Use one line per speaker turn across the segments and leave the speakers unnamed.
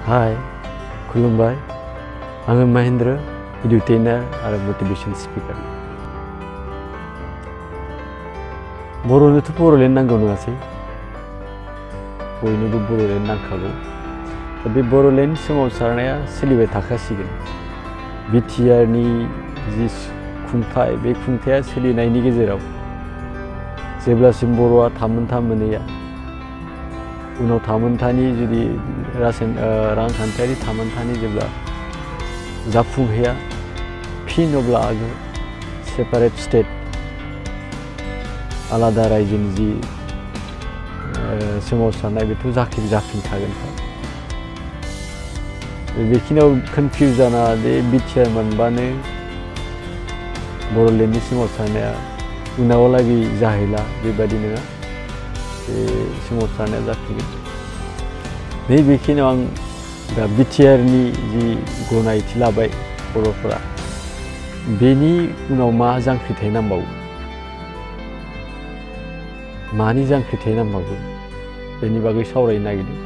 Hai, खुलुमबाय। आङो महेन्द्र, एडुटेनर आरो मोटिवेशन स्पिकार। बर'नोथ' बर'लेण्ड नांगौ नङासै? बयनोबो बर'लेण्ड नांखागौ। बे बर'लेण्ड सोमावसारनाया सोलिबाय थाखासिगोन। बिटिआरनि जि खुंथाय, बे खुंथाया सोलिनायनि गेजेराव जेब्लासिम बर'आ थामोनथा मोनहैया, उनाव थामोनथानि जुदि रांखान्थियारि थामोनथानि जेब्ला जाफुंहैया, फिन अब्ला सेपारेट स्टेट आलादा रायजोनि जि सोमावसारनाय बेथ' जाफिनखागोनखा। बेखिनियाव कनफिउज जाना दे बिटिआर मोनबानो बर'लेण्डनि सोमावसारनाया उनावलागै जाहैला, बेबायदि नङा। बे सोमावसारनाया जाफिनगोन। नैबेखिनियाव आं दा बिटिआरनि जि गनायथि लाबाय बर'फोरा, बेनि उनाव मा जांख्रिथाय नांबावो, मानि जांख्रिथाय नांबावो, बेनि बागै सावरायनो नागिरदों।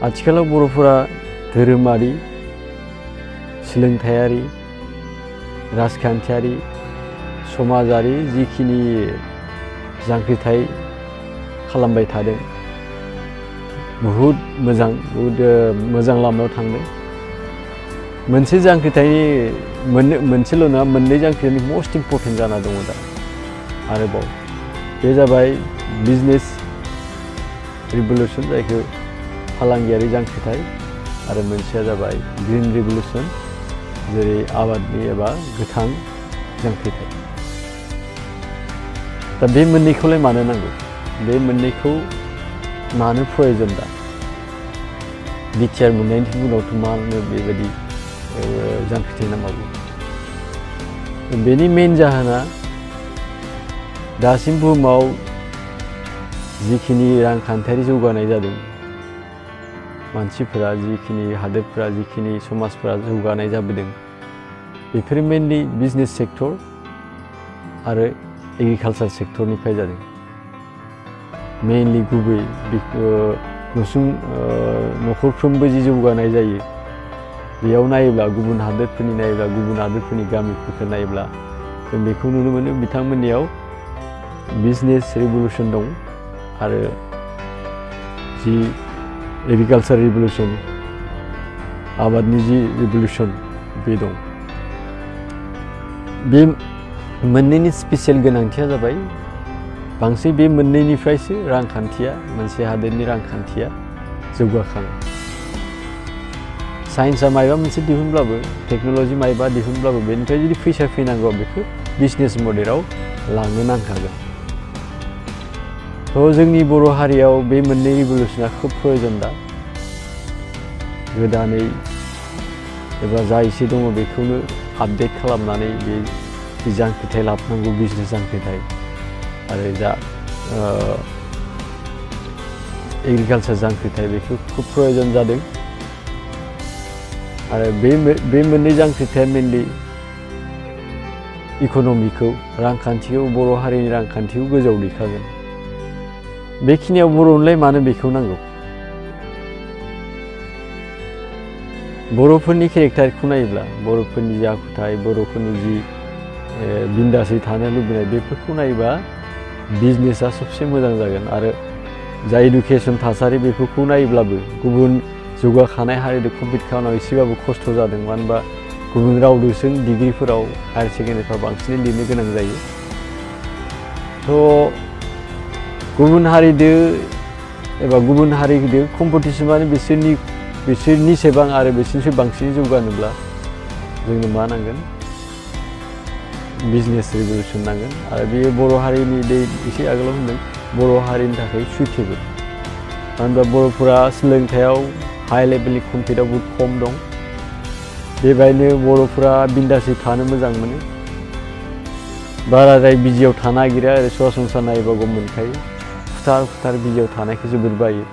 आथिखालाव बर'फोरा धोरोमारि, सोलोंथायारि, राजखान्थियारि, समाजारि जिखिनि जांख्रिथाय खालामबाय थादों, बहुद मोजां लामायाव थांदों। मोनसे जांख्रिथायनि मोनसेल' नङा, मोननै जांख्रिथायनि मस्ट इम्परटेन्ट जाना दङ दा आरोबाव। बे जाबाय बिजनेस रिभलिउसन, जायखौ फालांगियारि जांख्रिथाय, आरो मोनसेया जाबाय ग्रिन रिभलिउसन, जेरै आबादनि एबा गोथां जांख्रिथाय। दा बे मोननैखौलाय मानो नांगौ? बे मोननैखौ मानो प्रयजन दा? बिटिआर मोननायनि उनावथ' मानो बेबायदि जांख्रिथाय नांबावगौ? बेनि मेइन जाहोना दासिम बुहुमाव जिखिनि रांखान्थियारि जौगानाय जादों, मानसिफोरा जिखिनि हादोरफोरा, जिखिनि समाजफोरा जौगानाय जाबोदों, बेफोरो मेइनलि बिजनेस सेक्टर आरो एग्रिकालचार सेक्टरनिफ्राय जादों। मेइनलि गुबै न'खरफ्रोमबो जि जौगानाय जायो, बेयाव नायोब्ला, गुबुन हादोरफोरनि नायोब्ला, गुबुन हादोरफोरनि गामिफोरखौ नायोब्ला जों बेखौ नुनो मोनो, बिथांमोननियाव बिजनेस रिभलिउसन दं आरो जि एग्रिकालचार रिभलिउसन, आबादनि जि रिभलिउसन, बे दं। बे मोननैनि स्पेसियेल गोनांथिया जाबाय, बांसिन बे मोननैनिफ्रायसो रांखान्थिया, मोनसे हादोरनि रांखान्थिया जौगाखाङो। साइन्सआ मायबा मोनसे दिहुनब्लाबो, टेक्न'लजि मायबा दिहुनब्लाबो, बेनिफ्राय जुदि फैसा फैनांगौ, बेखौ बिजनेस मडेलाव लांनो नांखागोन। थ' जोंनि बर' हारियाव बे मोननै रिभलिउसना खोब प्रयजन दा। गोदानै एबा जा एसे दङ बेखौनो आपडेट खालामनानै बे जांख्रिथाय लाबोनांगौ, बिजनेस जांख्रिथाय, आरो जा एग्रिकालचार जांख्रिथाय, बेखौ खोब प्रयजन जादों। आरो बे मोननै जांख्रिथाया मेनलि इक'नमिखौ, रांखान्थिखौ, बर' हारिनि रांखान्थिखौ गोजौआव दैखांगोन। बेखिनियाव बर'नोलाय मानो बेखौ नांगौ? बर'फोरनि केरेक्टारखौ नायोब्ला, बर'फोरनि जि आखुथाय, बर'फोरनि जि बिन्दासै थानो लुबैनाय, बेफोरखौ नायोबा बिजनेसा सबसे मोजां जागोन। आरो जा इडुकेसन थासारि, बेफोरखौ नायोब्लाबो गुबुन जौगाखानाय हारिजों कम्पिट खालामनायाव एसेबाबो खस्थ' जादों। मानो होनबा गुबुन रावजोंसो डिग्रिफोराव, हायार सेकेन्डारिफ्राव बांसिनै लिरनो गोनां जायो। थ' गुबुन हारिजों एबा गुबुन हारिजों कम्पिटिसन, माने बिसोरनि सेबां आरो बिसोरनिफ्राय बांसिनै जौगानोब्ला जोंनो मा नांगोन? बिजनेस रिभलिउसन नांगोन। आरो बेयो बर' हारिनि, एसे आगोलाव होनदों, बर' हारिनि थाखाय सुइटेबोल। मानो होनबा बर'फोरा सोलोंथायाव हाइ लेभेलनि कम्पिटआव बहुद खम दं। बेबायदिनो बर'फोरा बिन्दासै थानो मोजां मोनो, बाराद्राय बिजियाव थानो नागिरा। आरो सरासनस्रा नायोबा गम मोनखायो, खुथार बिजियाव थानायखौ जोबोद बायो।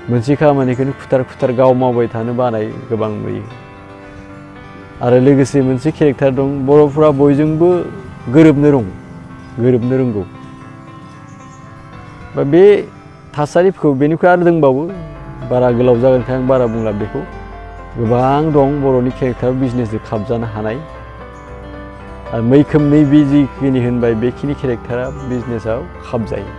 मोनसे खामानिखौनो खुथार गाव मावबाय थानो बानाय गोबां नुयो। आरो लोगोसे मोनसे केरेक्टार दं, बर'फोरा बयजोंबो गोरोबनो रोंगौ। बे थासारिफोरखौ बेनिफ्राय आरो दंबावो, बारा गोलाव जागोनखाय आं बारा बुंला बेखौ गोबां दं बर'नि केरेक्टार बिजनेसजों खाबजानो हानाय आरो मैखोमनै बे जिखिनि होनबाय बेखिनि केरेक्टारा बिजनेसाव खाबजायो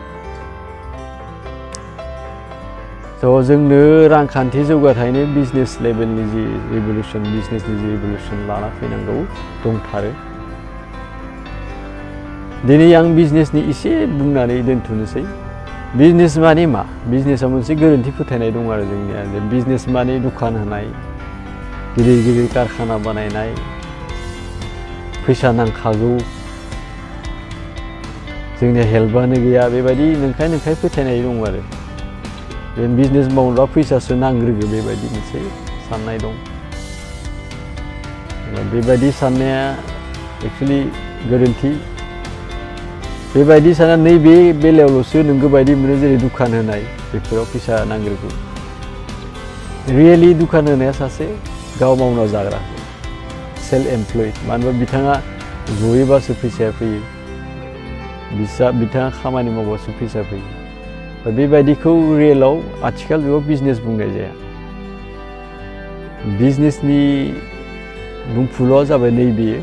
थ' जोंनो रांखान्थि जौगाथायनि बिजनेस लेभेलनि जि रिभलिउसन बिजनेसनि जि रिभलिउसन लाना फैनांगौ दंथारो दिनै आं बिजनेसनि एसे बुंनानै दोनथ'नोसै बिजनेस माने मा बिजनेसाव मोनसे गोरोन्थि फोथायनाय दं आरो जोंनिया जे बिजनेस माने दखान होनाय गिदिर गिदिर कारखाना बानायनाय फैसा नांखागौ जोंनिया हेल्पआनो गैया बेबायदि नंखाय फोथायनाय दं आरो बे बिजनेस मावनोबा फैसासो नांग्रोगौ बेबायदि मोनसे साननाय दं बेबायदि साननाया एक्चुअलि गोरोन्थि बेबायदि साना नैबे बेलायावल'सो नोंगौ बायदि मोनो जेरै दुखान होनाय बेफोराव फैसा नांग्रोगौ रियेलि दुखान होनाया सासे गाव मावना जाग्रा सेल्फ एमप्लयड मानो होनबा बिथाङा जयोबासो फैसाया फैयो बिथाङा खामानि मावबासो फैसा फैयो बेबायदिखौ रियेलाव आथिखाल जुगाव बिजनेस बुंनाय जाया बिजनेसनि बुंफुरलुआ जाबाय नैबेयो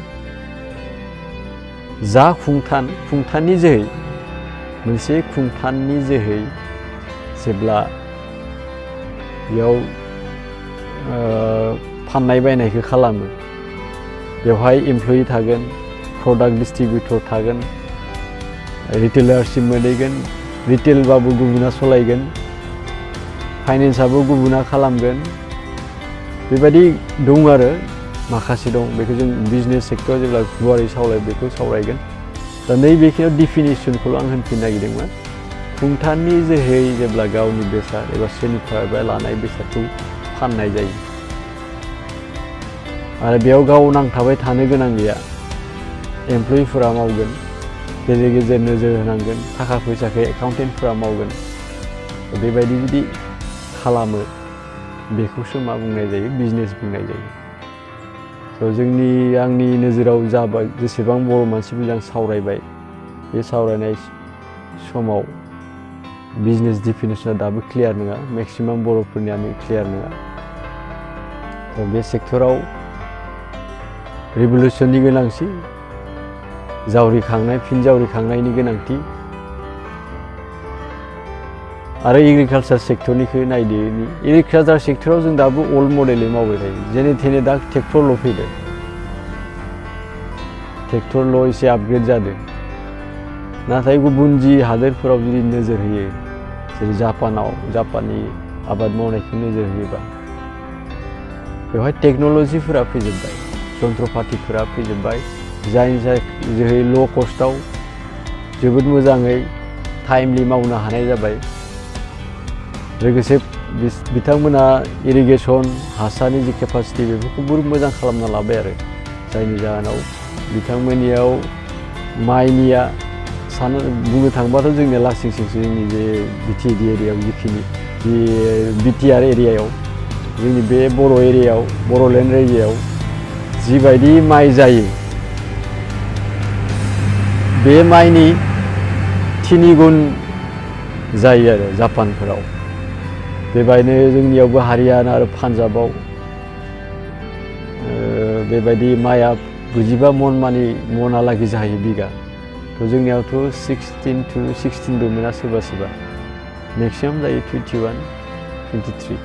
जा खुंथाननि जोहै मोनसे खुंथाननि जोहै जेब्ला बेयाव फाननाय बायनायखौ खालामो बेवहाय एमप्लयि थागोन प्रडाक्ट डिस्ट्रिबिउटर थागोन रिटेलारसिप मोनहैगोन रिटेलबाबो गुबुना सालायगोन फाइनेन्सआबो गुबुना खालामगोन बेबायदि दं आरो माखासे दं बेखौ जों बिजनेस सेक्टराव जेब्ला गुवारै बेखौ सावरायगोन दा नैबेखिनियाव डिफिनिसनखौल' आं होनफिननो नागिरदोंमोन खुंथाननि जोहै जेब्ला गावनि बेसाद एबा सोरनिफ्रायबा लानाय बेसादखौ फाननाय जायो आरो बेयाव गाव नांथाबाय थानो गोनां गैया एमप्लयिफोरा मावगोन गेजेर गेजेर नोजोर होनांगोन थाखा फैसाखौ एकाउन्टेन्टफोरा मावगोन बेबायदि जुदि खालामो बेखौसो मा बुंनाय जायो बिजनेस बुंनाय जायो थ' आंनि नोजोराव जाबाय जेसेबां बर' मानसिफोरजों सावरायबाय बे सावरायनाय समाव बिजनेस डिफिनिसना दाबो क्लियार नङा मेक्सिमाम बर'फोरनियानो क्लियार नङा थ' बे सेक्टराव रिभलिउसननि गोनांथि फिन जावरिखांनायनि गोनांथि आरो एग्रिकालचार सेक्टरनिखौ नायदो एग्रिकालचार सेक्टराव जों दाबो अल्ड मडेलै मावबाय थायो जेने थेने दा ट्रेक्टरल' फैदों ट्रेक्टरल' एसे आपग्रेड जादों नाथाय गुबुन जि हादोरफोराव जुदि नोजोर होयो जेरै जापाननि आबाद मावनायखौ नोजोर होयोबा बेवहाय टेक्न'लजिफोरा फैजोब्बाय जन्त्रपातिफोरा फैजोब्बाय जायनि जोहै ल' कस्टआव जोबोद मोजाङै टाइमलि मावनो हानाय जाबाय लोगोसे बिथांमोना इरिगेसन हासारनि जि केपासिटि बेफोरखौ बहुत मोजां खालामना लाबाय आरो जायनि जाहोनाव बिथांमोननियाव माइनिया बुंनो थांबाथ' जोंनिया लासिंसिंसो जोंनि जे बिटिएडि एरियायाव जिखिनि जि बिटिआर एरियायाव जोंनि बे बर' एरियायाव बर'लेण्ड एरियायाव जिबायदि माइ जायो बे माइनि 3 गुन जायो आरो जापानफोराव बेबायदिनो जोंनियावबो हारियाना आरो पान्जाबाव बेबायदि माइआ 95 मनहालागै जाहैयो बिगा थ' जोंनियावथ' 16 to 16बो मोना सोरबा मेक्सिमाम जायो 21, 23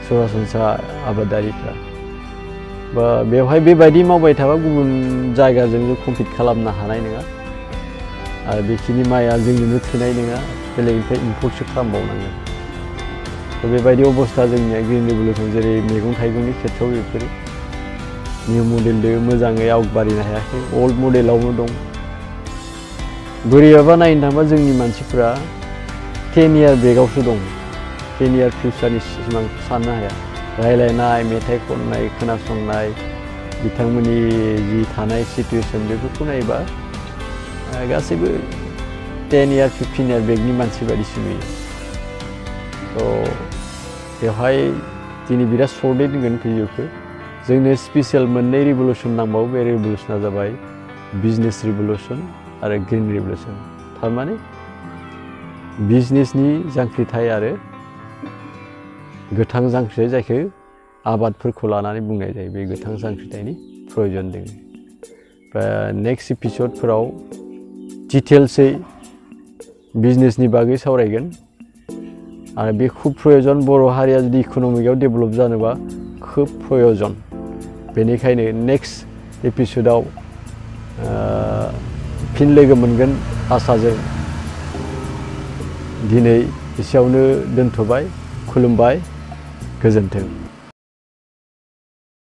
सरासनस्रा आबादारिफ्रा बा बेवहाय बेबायदि मावबाय थाबा गुबुन जायगाजों कम्पिट खालामनो हानाय नङा आरो बेखिनि माइआ जोंनोनो थोनाय नङा बेलेगनिफ्राय इम्पर्टसो खालामबावनांगोन थ' बेबायदि अबस्था जोंनिया ग्रिन रिभलिउसन जेरै मैगं थाइगंनि खेथ्रआव बेफोरो निउ मडेलजों मोजाङै आवगायनो हायाखै अल्ड मडेलावनो दं बोरैबाबा नायनो थांबा जोंनि मानसिफ्रा 10 year बेकआवसो दं 10 year फिउचारनि सिमां साननो हाया रायलायनाय मेथाइ खननाय खोनासंनाय बिथांमोननि जि थानाय सिचुएसन बेफोरखौ नायबा गासैबो 10 year 15 year बेकनि मानसि बायदिसो नुयो थ' बेवहाय दिनै बिराद सर्टेज होगोन भिडिअखौ जोंनो स्पेसियेल मोननै रिभलिउसन नांबावो बे रिभलिउसना जाबाय बिजनेस रिभलिउसन आरो ग्रिन रिभलिउसन थारमाने बिजनेसनि जांख्रिथाय आरो गोथां जांख्रिथाय जायखौ आबादफोरखौ लानानै बुंनाय जायो बे गोथां जांख्रिथायनि प्रयजन दङ। नेक्स्ट एपिसडफोराव डिटेल्सै बिजनेसनि बागै सावरायगोन आरो बे खुब प्रयजन बर' हारिया जुदि इक'नमिकआव डेभेलप जानोबा खुब प्रयजन। बेनिखायनो नेक्स्ट एपिसडआव फिन लोगो मोनगोन आसाजों दिनै एसेयावनो दोनथ'बाय। खुलुमबाय, गोजोन्थों।